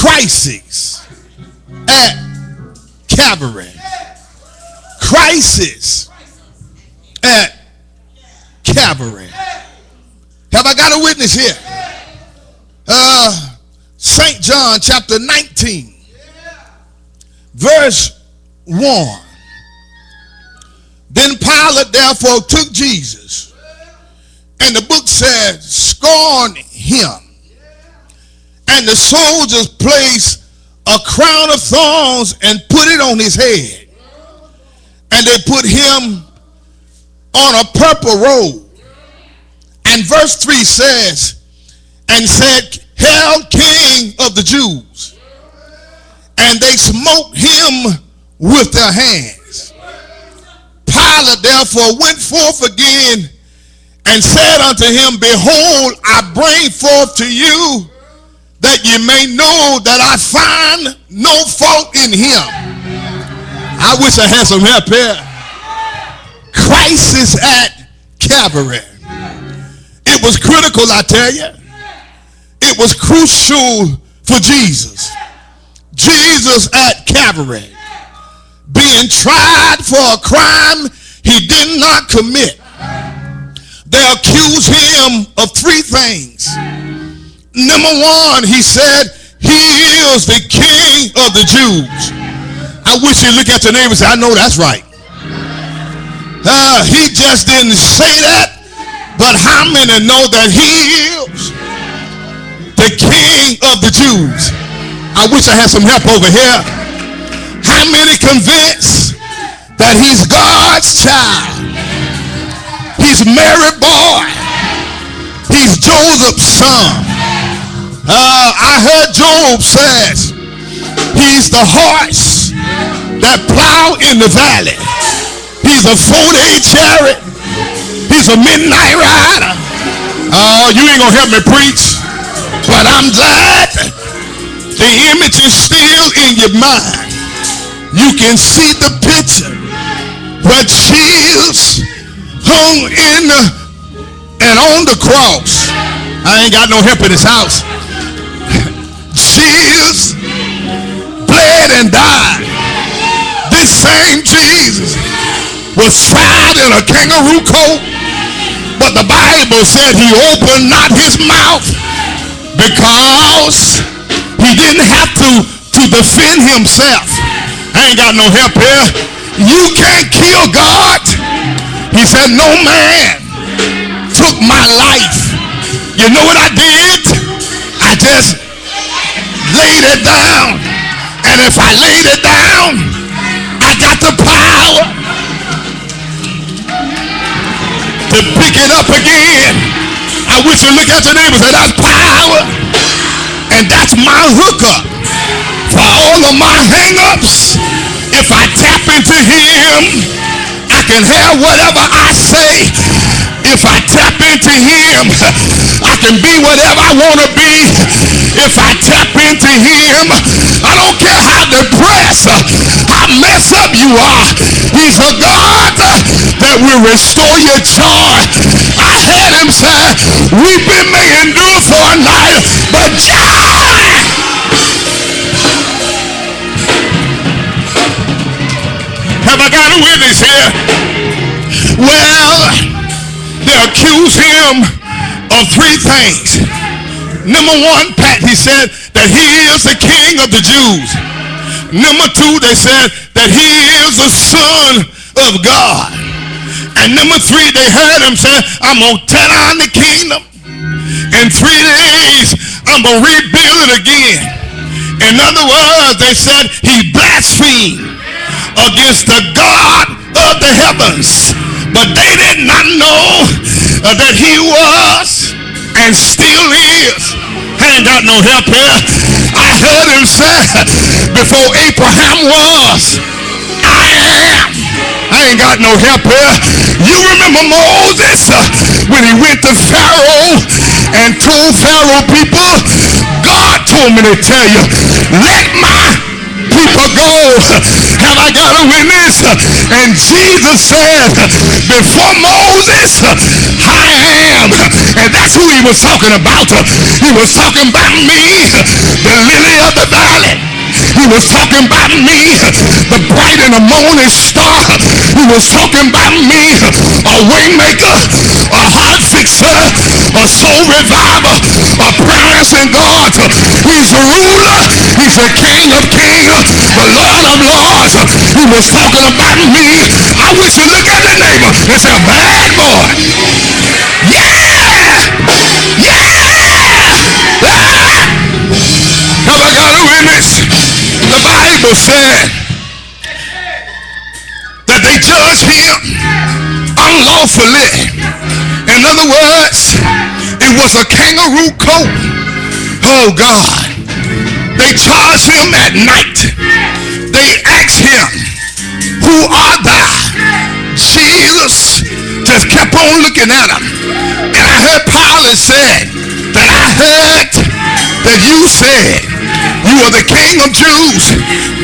crisis at Calvary. Crisis at Calvary. Have I got a witness here? St. John chapter 19, verse 1. Then Pilate therefore took Jesus, and the book said, scorned him. And the soldiers placed a crown of thorns and put it on his head. And they put him on a purple robe. And verse 3 says, and said, Hail, King of the Jews. And they smote him with their hands. Pilate therefore went forth again and said unto him, Behold, I bring forth to you that ye may know that I find no fault in him. I wish I had some help here. Crisis at Calvary. It was critical, I tell you. It was crucial for Jesus. Jesus at Calvary, being tried for a crime he did not commit. They accused him of three things. Number one, he said, he is the King of the Jews. I wish you look at your neighbor and say, I know that's right. He just didn't say that, but how many know that he is the King of the Jews? I wish I had some help over here. How many convinced that he's God's child? He's Mary's boy. He's Joseph's son. I heard Job says he's the horse that plow in the valley. He's a 4-day chariot. He's a midnight rider. Oh, you ain't gonna help me preach, but I'm glad the image is still in your mind. You can see the picture where Jesus hung in and on the cross. I ain't got no help in this house. Jesus bled and died. This same Jesus was tried in a kangaroo coat, but the Bible said he opened not his mouth because he didn't have to defend himself. I ain't got no help here. You can't kill God. He said, no man took my life. You know what I did? I just laid it down. And if I laid it down, I got the power to pick it up again. I wish you look at your neighbor and say, that's power. And that's my hookup for all of my hang-ups. If I tap into him, I can have whatever I say. If I tap into him, I can be whatever I want to be. If I tap into him, I don't care how depressed, how messed up you are. He's a God that will restore your joy. I heard him say, weeping may endure for a night, but joy. Have I got a witness here? Well, they accuse him of three things. Number one, he said that he is the King of the Jews. Number two, they said that he is the Son of God. And number three, they heard him say, I'm going to tear down the kingdom. In 3 days, I'm going to rebuild it again. In other words, they said he blasphemed against the God of the heavens. But they did not know that he was and still is. I ain't got no help here. I heard him say, before Abraham was, I am. I ain't got no help here. You remember Moses when he went to Pharaoh and told Pharaoh people, God told me to tell you, let my people go. Have I got a witness? And Jesus said, before Moses, I am. And that's who he was talking about. He was talking about me, the lily of the valley. He was talking about me, the bright and the morning star. He was talking about me, a way maker, a heart fixer, a soul reviver, a prayer-answering God. He's a ruler. He's the King of kings, the Lord of lords. He was talking about me. I wish you look at the neighbor and say, bad boy. Yeah! Yeah! Have I got a witness? The Bible said that they judged him unlawfully. In other words, it was a kangaroo coat. Oh God. They charged him at night. They asked him, who art thou? Jesus just kept on looking at him. And I heard Pilate said that I heard that you said you are the King of Jews.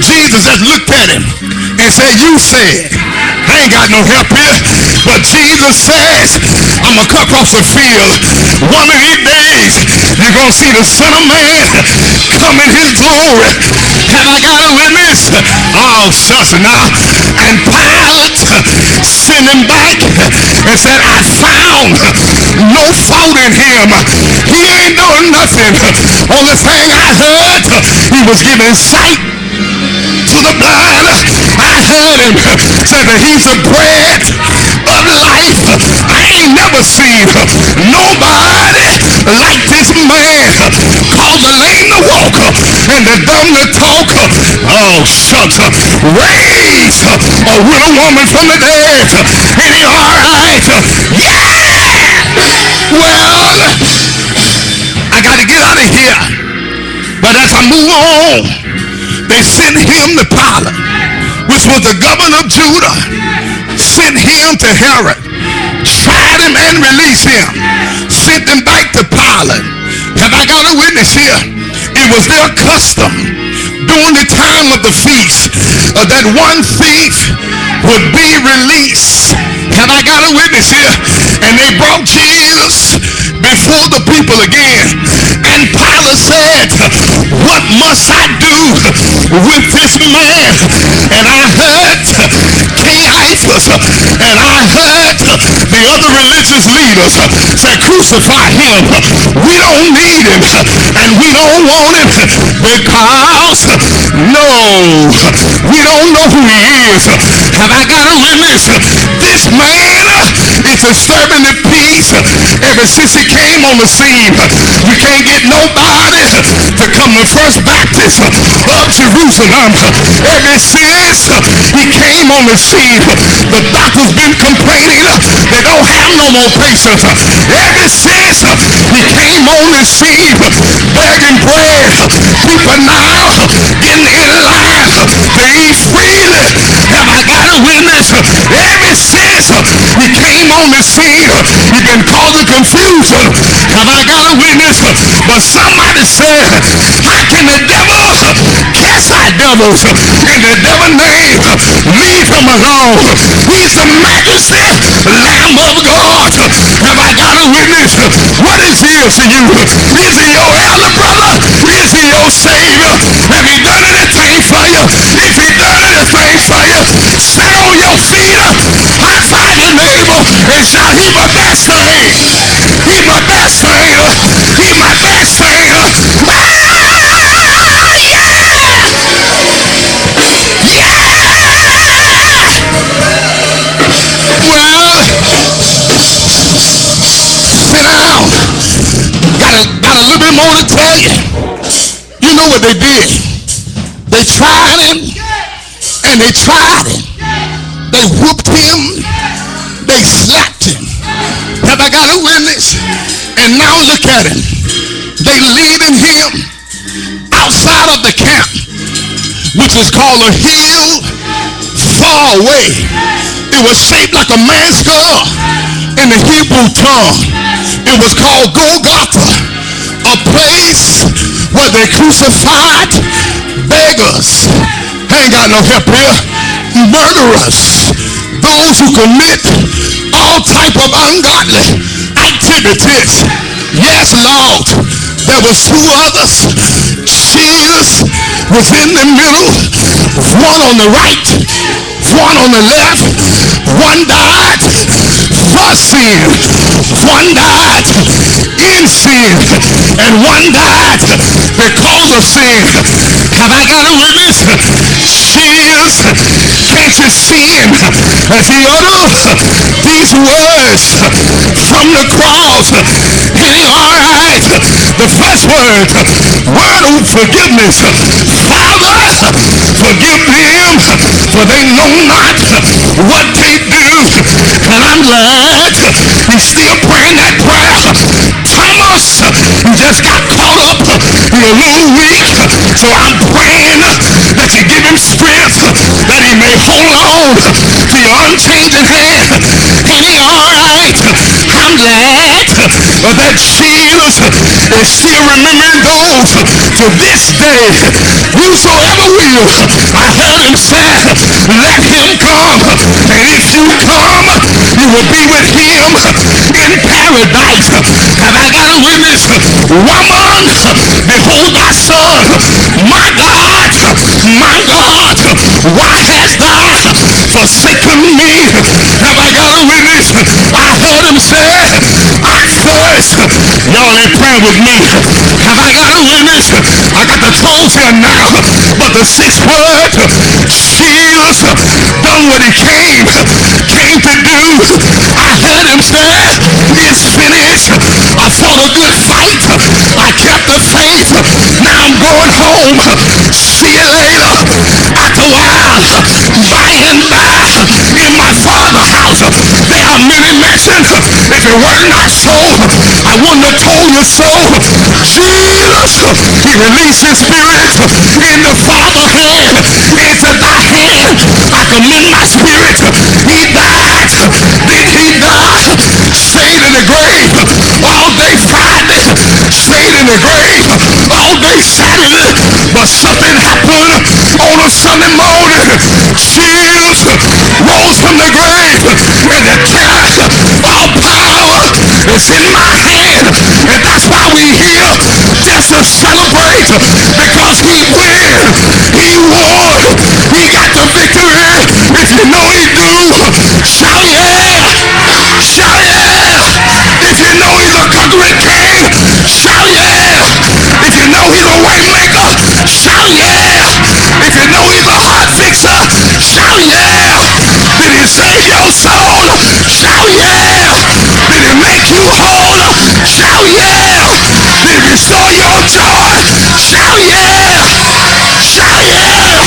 Jesus just looked at him and said, you said. I ain't got no help here. But Jesus says, I'm going to cut across the field. One of these days, you're going to see the Son of Man come in his glory. Have I got a witness? Oh, shucks now. And Pilate sent him back and said, I found no fault in him. He ain't doing nothing. Only thing I heard, he was giving sight to the blind. I heard him say that he's the bread of life. I ain't never seen nobody like this man. Cause the lame to walk and the dumb to talk. Oh shucks. Raise a widow woman from the dead. Ain't he alright? Yeah! Well, I gotta get out of here. But as I move on, they sent him to Pilate, which was the governor of Judah. Sent him to Herod, tried him and released him, sent him back to Pilate. Have I got a witness here? It was their custom during the time of the feast that one thief would be released. Have I got a witness here? And they brought Jesus before the people again. And Pilate said, what must I do with this man? And I heard Caiaphas and I heard the other religious leaders say, crucify him. We don't need him and we don't want him because we don't know who he is. Have I got a witness? This man is disturbing the peace ever since he came on the scene. You can't get nobody to come to First Baptist of Jerusalem. Ever since he came on the scene, the doctor's been complaining they don't have no more patients. Ever since he came on the scene, begging bread, people now getting in line to eat freely. Have I got a witness? Ever since he came on the scene, he's been causing confusion. Have I got a witness? But somebody said, how can the devil cast out devils in the devil's name? Leave him alone. He's the majesty, Lamb of God. Have I got a witness? What is he to you? Is he your elder brother? Is he your savior? Have he done anything for you? If he done anything for you, stand on your feet, high five your neighbor, and shout, he's my best thing. He's my best thing. He's my best thing. Got a little bit more to tell you. You know what they did? They tried him and they tried him. They whooped him. They slapped him. Have I got a witness? And now look at him. They leading him outside of the camp, which is called a hill far away. It was shaped like a man's skull in the Hebrew tongue. It was called Golgotha, a place where they crucified beggars. I ain't got no help here. Murderers, those who commit all type of ungodly activities. Yes, Lord, there was two others. Jesus was in the middle, one on the right, one on the left. One died for sin, one died in sin, and one died because of sin. Have I got a witness? Jesus, can't you see him as he uttered these words from the cross? Alright, the first word of forgiveness. Father, forgive them, for they know not what they do. And I'm glad he's still praying that prayer. Thomas just got caught up in a little weak, so I'm praying that you give him strength, that he may hold on to your unchanging hand. And he alright. I'm glad that Jesus is still remembering those to this day. Whosoever will, I heard him say, let him come. And if you come, you will be with him in paradise. Have I got a witness? Woman, behold thy son. My God, why hast thou forsaken me? Have I got a witness? I heard him say, I thirst. Y'all ain't praying with me. Have I got a witness? I got the clothes here now, but the sixth word, Jesus done what he came to do. I heard him say, it's finished. I fought a good fight. I kept the faith. Now I'm going home. See you later. After a while, by and by, in my Father's house, there are many mansions. If it were not so, I wouldn't have told you so. Jesus, he released his spirit in the Father's hand. Into thy hand, I commend my spirit. He died. Did he die? Stayed in the grave all day Friday. Stayed in the grave all day Saturday. But something happened on a Sunday morning. Jesus rose from the grave, and the cash, all power is in my hand. And that's why we here, just to celebrate, because he win, he won, he got the victory. If you know he do, shout yeah, shout yeah. If you know he's a conquering king, shout yeah. If you know he's a way maker, shout yeah. If you know he's a heart fixer, shout yeah. Did he save your soul? Shout yeah. Did he make you whole? Shout yeah. Did he restore your joy? Shout yeah. Shout yeah.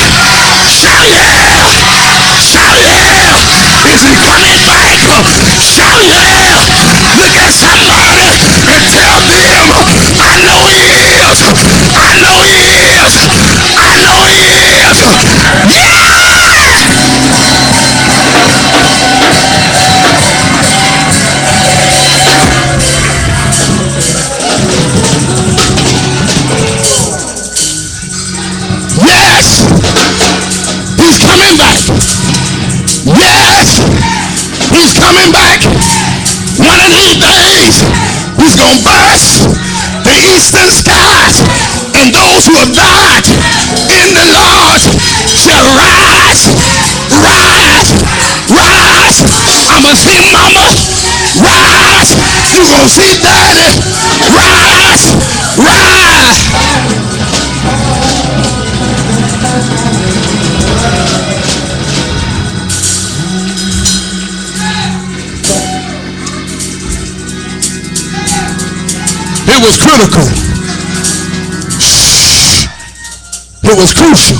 Shout yeah. Shout yeah. Is he coming back? Shout yeah. Look at somebody and tell them, I know he is. I know he is. I know he is. Yeah! Yes! He's coming back. Yes! He's coming back. One of these days, he's going to burst the eastern skies, and those who have died in the Lord shall rise, rise, rise. I'm going to see mama, rise. You're going to see daddy, rise, rise. It was critical. It was crucial.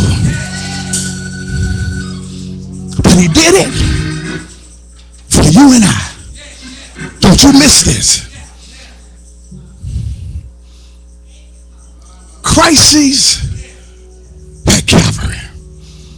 But he did it for you and I. Don't you miss this. Crises